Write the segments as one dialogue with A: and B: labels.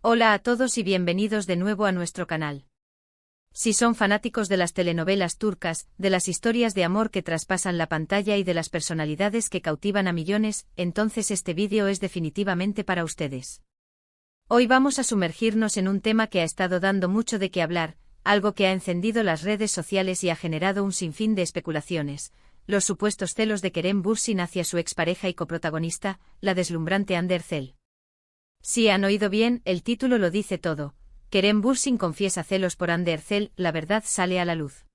A: Hola a todos y bienvenidos de nuevo a nuestro canal. Si son fanáticos de las telenovelas turcas, de las historias de amor que traspasan la pantalla y de las personalidades que cautivan a millones, entonces este vídeo es definitivamente para ustedes. Hoy vamos a sumergirnos en un tema que ha estado dando mucho de qué hablar, algo que ha encendido las redes sociales y ha generado un sinfín de especulaciones: los supuestos celos de Kerem Bürsin hacia su expareja y coprotagonista, la deslumbrante Hande Erçel. Si han oído bien, el título lo dice todo. Kerem Bürsin confiesa celos por Hande Erçel, la verdad sale a la luz.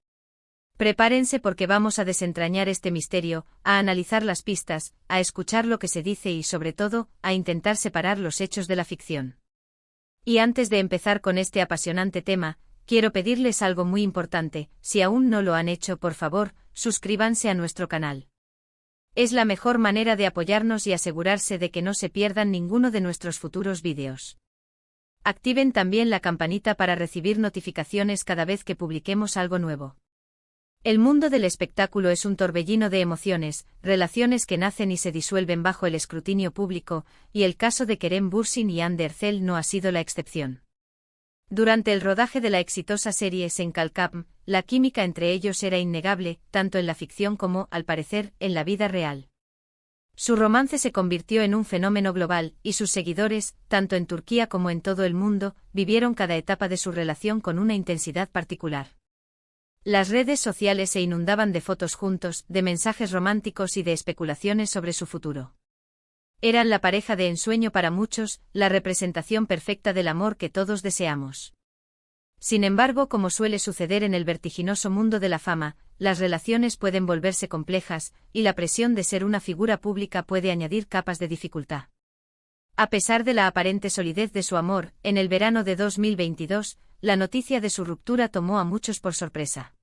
A: Prepárense porque vamos a desentrañar este misterio, a analizar las pistas, a escuchar lo que se dice y sobre todo, a intentar separar los hechos de la ficción. Y antes de empezar con este apasionante tema, quiero pedirles algo muy importante: si aún no lo han hecho, por favor, suscríbanse a nuestro canal. Es la mejor manera de apoyarnos y asegurarse de que no se pierdan ninguno de nuestros futuros vídeos. Activen también la campanita para recibir notificaciones cada vez que publiquemos algo nuevo. El mundo del espectáculo es un torbellino de emociones, relaciones que nacen y se disuelven bajo el escrutinio público, y el caso de Kerem Bürsin y Hande Erçel no ha sido la excepción. Durante el rodaje de la exitosa serie Sen Kalkam, la química entre ellos era innegable, tanto en la ficción como, al parecer, en la vida real. Su romance se convirtió en un fenómeno global, y sus seguidores, tanto en Turquía como en todo el mundo, vivieron cada etapa de su relación con una intensidad particular. Las redes sociales se inundaban de fotos juntos, de mensajes románticos y de especulaciones sobre su futuro. Eran la pareja de ensueño para muchos, la representación perfecta del amor que todos deseamos. Sin embargo, como suele suceder en el vertiginoso mundo de la fama, las relaciones pueden volverse complejas, y la presión de ser una figura pública puede añadir capas de dificultad. A pesar de la aparente solidez de su amor, en el verano de 2022, la noticia de su ruptura tomó a muchos por sorpresa.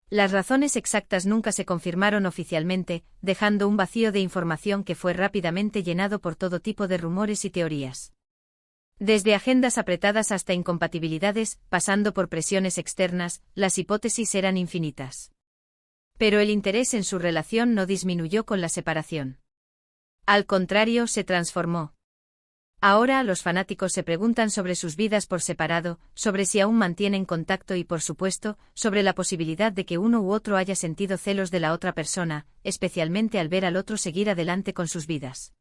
A: Las razones exactas nunca se confirmaron oficialmente, dejando un vacío de información que fue rápidamente llenado por todo tipo de rumores y teorías. Desde agendas apretadas hasta incompatibilidades, pasando por presiones externas, las hipótesis eran infinitas. Pero el interés en su relación no disminuyó con la separación. Al contrario, se transformó. Ahora los fanáticos se preguntan sobre sus vidas por separado, sobre si aún mantienen contacto y, por supuesto, sobre la posibilidad de que uno u otro haya sentido celos de la otra persona, especialmente al ver al otro seguir adelante con sus vidas.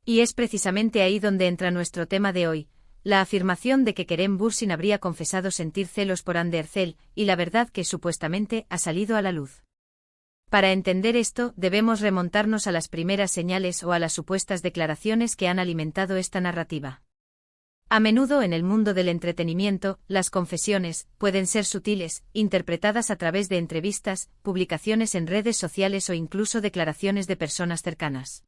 A: Y es precisamente ahí donde entra nuestro tema de hoy: la afirmación de que Kerem Bürsin habría confesado sentir celos por Hande Erçel, y la verdad que supuestamente ha salido a la luz. Para entender esto, debemos remontarnos a las primeras señales o a las supuestas declaraciones que han alimentado esta narrativa. A menudo en el mundo del entretenimiento, las confesiones pueden ser sutiles, interpretadas a través de entrevistas, publicaciones en redes sociales o incluso declaraciones de personas cercanas.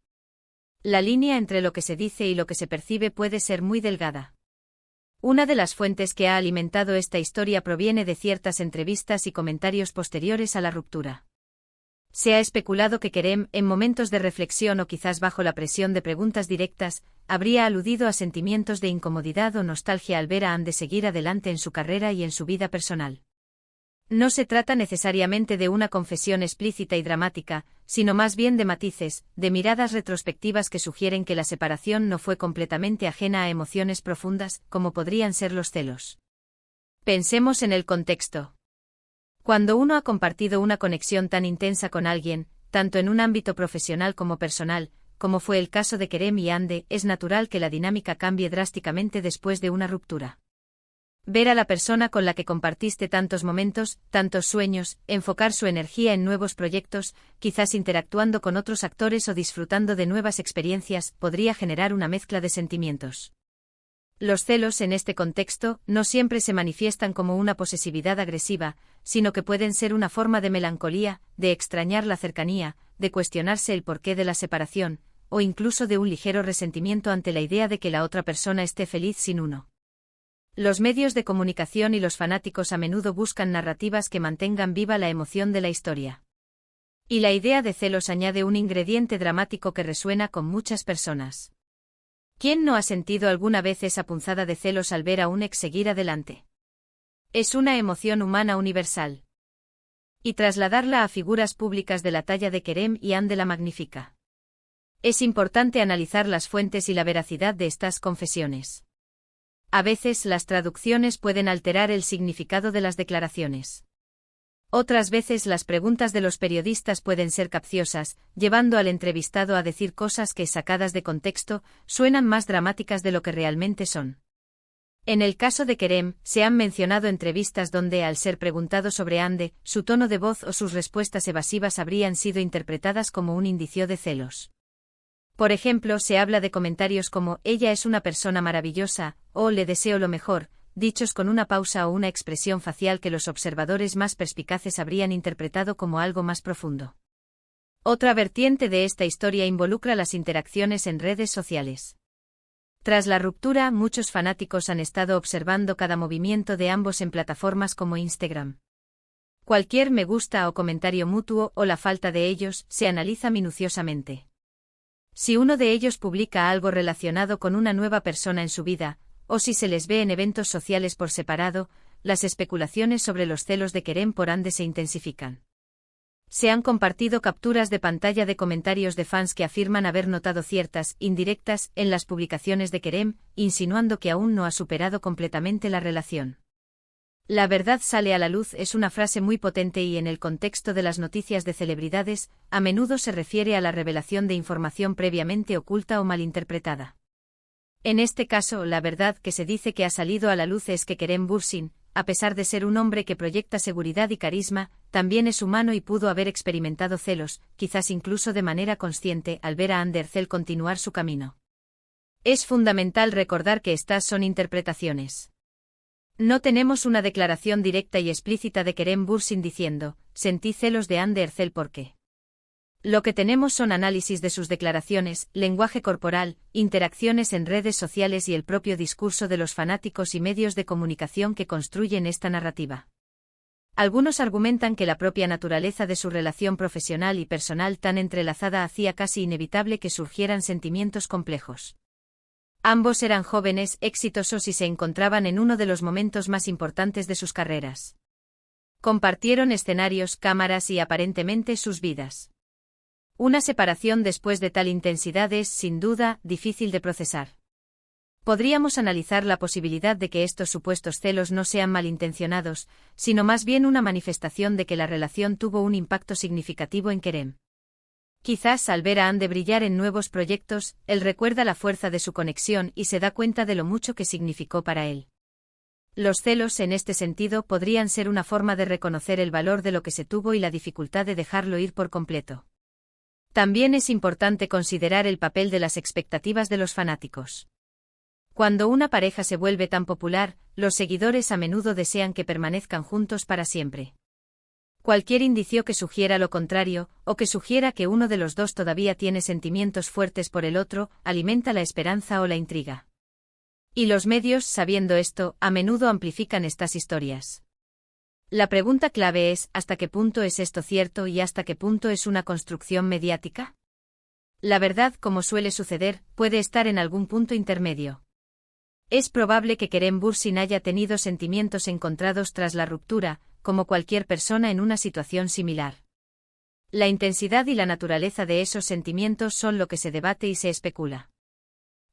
A: La línea entre lo que se dice y lo que se percibe puede ser muy delgada. Una de las fuentes que ha alimentado esta historia proviene de ciertas entrevistas y comentarios posteriores a la ruptura. Se ha especulado que Kerem, en momentos de reflexión o quizás bajo la presión de preguntas directas, habría aludido a sentimientos de incomodidad o nostalgia al ver a Hande seguir adelante en su carrera y en su vida personal. No se trata necesariamente de una confesión explícita y dramática, sino más bien de matices, de miradas retrospectivas que sugieren que la separación no fue completamente ajena a emociones profundas, como podrían ser los celos. Pensemos en el contexto. Cuando uno ha compartido una conexión tan intensa con alguien, tanto en un ámbito profesional como personal, como fue el caso de Kerem y Hande, es natural que la dinámica cambie drásticamente después de una ruptura. Ver a la persona con la que compartiste tantos momentos, tantos sueños, enfocar su energía en nuevos proyectos, quizás interactuando con otros actores o disfrutando de nuevas experiencias, podría generar una mezcla de sentimientos. Los celos en este contexto no siempre se manifiestan como una posesividad agresiva, sino que pueden ser una forma de melancolía, de extrañar la cercanía, de cuestionarse el porqué de la separación, o incluso de un ligero resentimiento ante la idea de que la otra persona esté feliz sin uno. Los medios de comunicación y los fanáticos a menudo buscan narrativas que mantengan viva la emoción de la historia. Y la idea de celos añade un ingrediente dramático que resuena con muchas personas. ¿Quién no ha sentido alguna vez esa punzada de celos al ver a un ex seguir adelante? Es una emoción humana universal. Y trasladarla a figuras públicas de la talla de Kerem y Hande la magnifica. Es importante analizar las fuentes y la veracidad de estas confesiones. A veces las traducciones pueden alterar el significado de las declaraciones. Otras veces las preguntas de los periodistas pueden ser capciosas, llevando al entrevistado a decir cosas que, sacadas de contexto, suenan más dramáticas de lo que realmente son. En el caso de Kerem, se han mencionado entrevistas donde, al ser preguntado sobre Hande, su tono de voz o sus respuestas evasivas habrían sido interpretadas como un indicio de celos. Por ejemplo, se habla de comentarios como «ella es una persona maravillosa» o «le deseo lo mejor», dichos con una pausa o una expresión facial que los observadores más perspicaces habrían interpretado como algo más profundo. Otra vertiente de esta historia involucra las interacciones en redes sociales. Tras la ruptura, muchos fanáticos han estado observando cada movimiento de ambos en plataformas como Instagram. Cualquier me gusta o comentario mutuo, o la falta de ellos, se analiza minuciosamente. Si uno de ellos publica algo relacionado con una nueva persona en su vida, o si se les ve en eventos sociales por separado, las especulaciones sobre los celos de Kerem por Hande se intensifican. Se han compartido capturas de pantalla de comentarios de fans que afirman haber notado ciertas indirectas en las publicaciones de Kerem, insinuando que aún no ha superado completamente la relación. La verdad sale a la luz es una frase muy potente y, en el contexto de las noticias de celebridades, a menudo se refiere a la revelación de información previamente oculta o malinterpretada. En este caso, la verdad que se dice que ha salido a la luz es que Kerem Bürsin, a pesar de ser un hombre que proyecta seguridad y carisma, también es humano y pudo haber experimentado celos, quizás incluso de manera consciente, al ver a Hande Erçel continuar su camino. Es fundamental recordar que estas son interpretaciones. No tenemos una declaración directa y explícita de Kerem Bürsin diciendo, sentí celos de Hande Erçel porque. Lo que tenemos son análisis de sus declaraciones, lenguaje corporal, interacciones en redes sociales y el propio discurso de los fanáticos y medios de comunicación que construyen esta narrativa. Algunos argumentan que la propia naturaleza de su relación profesional y personal tan entrelazada hacía casi inevitable que surgieran sentimientos complejos. Ambos eran jóvenes, exitosos y se encontraban en uno de los momentos más importantes de sus carreras. Compartieron escenarios, cámaras y aparentemente sus vidas. Una separación después de tal intensidad es, sin duda, difícil de procesar. Podríamos analizar la posibilidad de que estos supuestos celos no sean malintencionados, sino más bien una manifestación de que la relación tuvo un impacto significativo en Kerem. Quizás al ver a Hande brillar en nuevos proyectos, él recuerda la fuerza de su conexión y se da cuenta de lo mucho que significó para él. Los celos, en este sentido, podrían ser una forma de reconocer el valor de lo que se tuvo y la dificultad de dejarlo ir por completo. También es importante considerar el papel de las expectativas de los fanáticos. Cuando una pareja se vuelve tan popular, los seguidores a menudo desean que permanezcan juntos para siempre. Cualquier indicio que sugiera lo contrario, o que sugiera que uno de los dos todavía tiene sentimientos fuertes por el otro, alimenta la esperanza o la intriga. Y los medios, sabiendo esto, a menudo amplifican estas historias. La pregunta clave es, ¿hasta qué punto es esto cierto y hasta qué punto es una construcción mediática? La verdad, como suele suceder, puede estar en algún punto intermedio. Es probable que Kerem Bürsin haya tenido sentimientos encontrados tras la ruptura, como cualquier persona en una situación similar. La intensidad y la naturaleza de esos sentimientos son lo que se debate y se especula.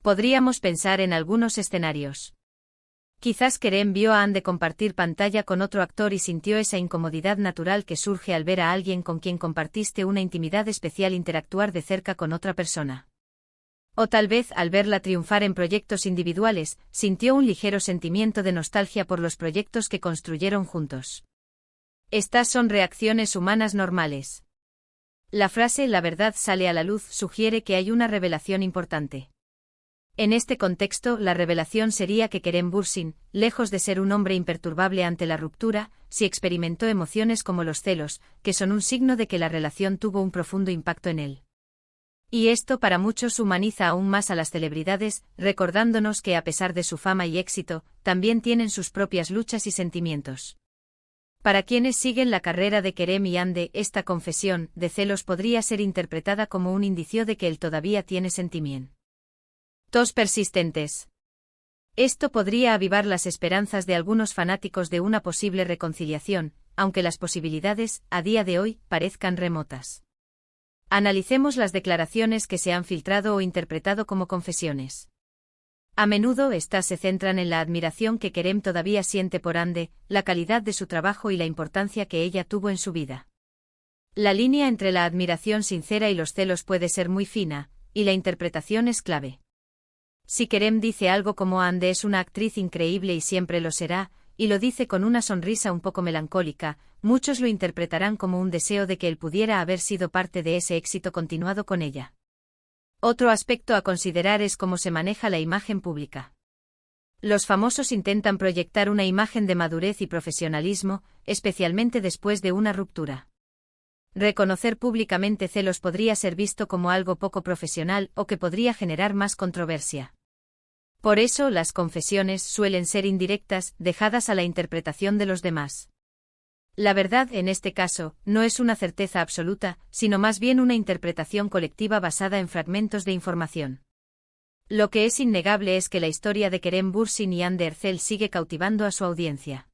A: Podríamos pensar en algunos escenarios. Quizás Kerem vio a Hande compartir pantalla con otro actor y sintió esa incomodidad natural que surge al ver a alguien con quien compartiste una intimidad especial interactuar de cerca con otra persona. O tal vez, al verla triunfar en proyectos individuales, sintió un ligero sentimiento de nostalgia por los proyectos que construyeron juntos. Estas son reacciones humanas normales. La frase «la verdad sale a la luz» sugiere que hay una revelación importante. En este contexto, la revelación sería que Kerem Bürsin, lejos de ser un hombre imperturbable ante la ruptura, sí experimentó emociones como los celos, que son un signo de que la relación tuvo un profundo impacto en él. Y esto para muchos humaniza aún más a las celebridades, recordándonos que a pesar de su fama y éxito, también tienen sus propias luchas y sentimientos. Para quienes siguen la carrera de Kerem y Hande, esta confesión de celos podría ser interpretada como un indicio de que él todavía tiene sentimientos persistentes. Esto podría avivar las esperanzas de algunos fanáticos de una posible reconciliación, aunque las posibilidades, a día de hoy, parezcan remotas. Analicemos las declaraciones que se han filtrado o interpretado como confesiones. A menudo estas se centran en la admiración que Kerem todavía siente por Ande, la calidad de su trabajo y la importancia que ella tuvo en su vida. La línea entre la admiración sincera y los celos puede ser muy fina, y la interpretación es clave. Si Kerem dice algo como Ande es una actriz increíble y siempre lo será, y lo dice con una sonrisa un poco melancólica, muchos lo interpretarán como un deseo de que él pudiera haber sido parte de ese éxito continuado con ella. Otro aspecto a considerar es cómo se maneja la imagen pública. Los famosos intentan proyectar una imagen de madurez y profesionalismo, especialmente después de una ruptura. Reconocer públicamente celos podría ser visto como algo poco profesional o que podría generar más controversia. Por eso las confesiones suelen ser indirectas, dejadas a la interpretación de los demás. La verdad en este caso no es una certeza absoluta, sino más bien una interpretación colectiva basada en fragmentos de información. Lo que es innegable es que la historia de Kerem Bürsin y Hande Erçel sigue cautivando a su audiencia.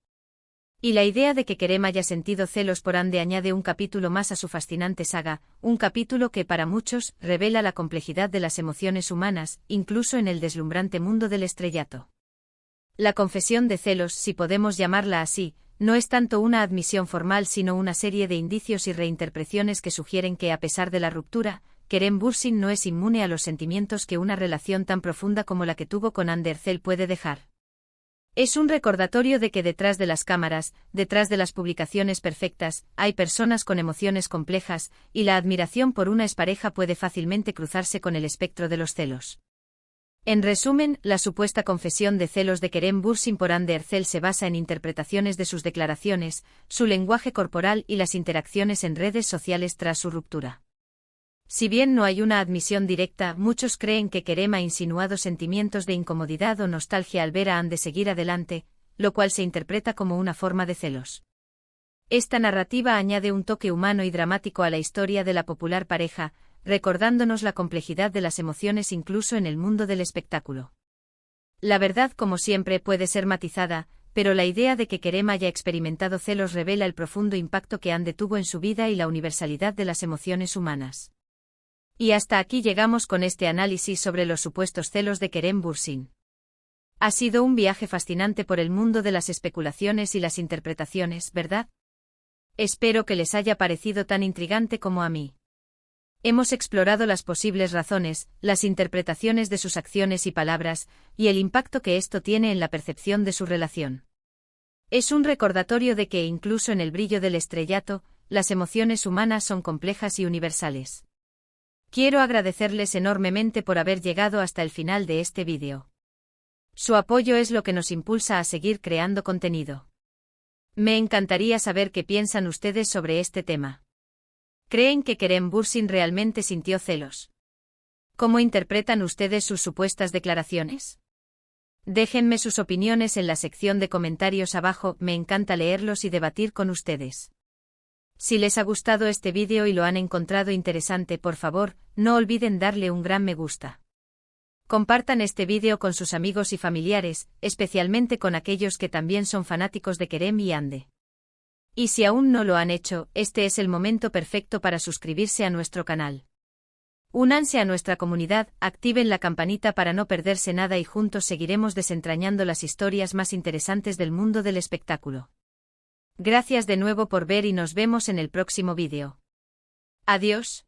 A: Y la idea de que Kerem haya sentido celos por Hande añade un capítulo más a su fascinante saga, un capítulo que para muchos revela la complejidad de las emociones humanas, incluso en el deslumbrante mundo del estrellato. La confesión de celos, si podemos llamarla así, no es tanto una admisión formal sino una serie de indicios y reinterpretaciones que sugieren que a pesar de la ruptura, Kerem Bürsin no es inmune a los sentimientos que una relación tan profunda como la que tuvo con Hande Erçel puede dejar. Es un recordatorio de que detrás de las cámaras, detrás de las publicaciones perfectas, hay personas con emociones complejas, y la admiración por una expareja puede fácilmente cruzarse con el espectro de los celos. En resumen, la supuesta confesión de celos de Kerem Bürsin por Hande Erçel se basa en interpretaciones de sus declaraciones, su lenguaje corporal y las interacciones en redes sociales tras su ruptura. Si bien no hay una admisión directa, muchos creen que Kerem ha insinuado sentimientos de incomodidad o nostalgia al ver a Hande seguir adelante, lo cual se interpreta como una forma de celos. Esta narrativa añade un toque humano y dramático a la historia de la popular pareja, recordándonos la complejidad de las emociones incluso en el mundo del espectáculo. La verdad, como siempre, puede ser matizada, pero la idea de que Kerem haya experimentado celos revela el profundo impacto que Hande tuvo en su vida y la universalidad de las emociones humanas. Y hasta aquí llegamos con este análisis sobre los supuestos celos de Kerem Bürsin. Ha sido un viaje fascinante por el mundo de las especulaciones y las interpretaciones, ¿verdad? Espero que les haya parecido tan intrigante como a mí. Hemos explorado las posibles razones, las interpretaciones de sus acciones y palabras, y el impacto que esto tiene en la percepción de su relación. Es un recordatorio de que incluso en el brillo del estrellato, las emociones humanas son complejas y universales. Quiero agradecerles enormemente por haber llegado hasta el final de este vídeo. Su apoyo es lo que nos impulsa a seguir creando contenido. Me encantaría saber qué piensan ustedes sobre este tema. ¿Creen que Kerem Bürsin realmente sintió celos? ¿Cómo interpretan ustedes sus supuestas declaraciones? Déjenme sus opiniones en la sección de comentarios abajo, me encanta leerlos y debatir con ustedes. Si les ha gustado este vídeo y lo han encontrado interesante, por favor, no olviden darle un gran me gusta. Compartan este vídeo con sus amigos y familiares, especialmente con aquellos que también son fanáticos de Kerem y Hande. Y si aún no lo han hecho, este es el momento perfecto para suscribirse a nuestro canal. Únanse a nuestra comunidad, activen la campanita para no perderse nada y juntos seguiremos desentrañando las historias más interesantes del mundo del espectáculo. Gracias de nuevo por ver y nos vemos en el próximo vídeo. Adiós.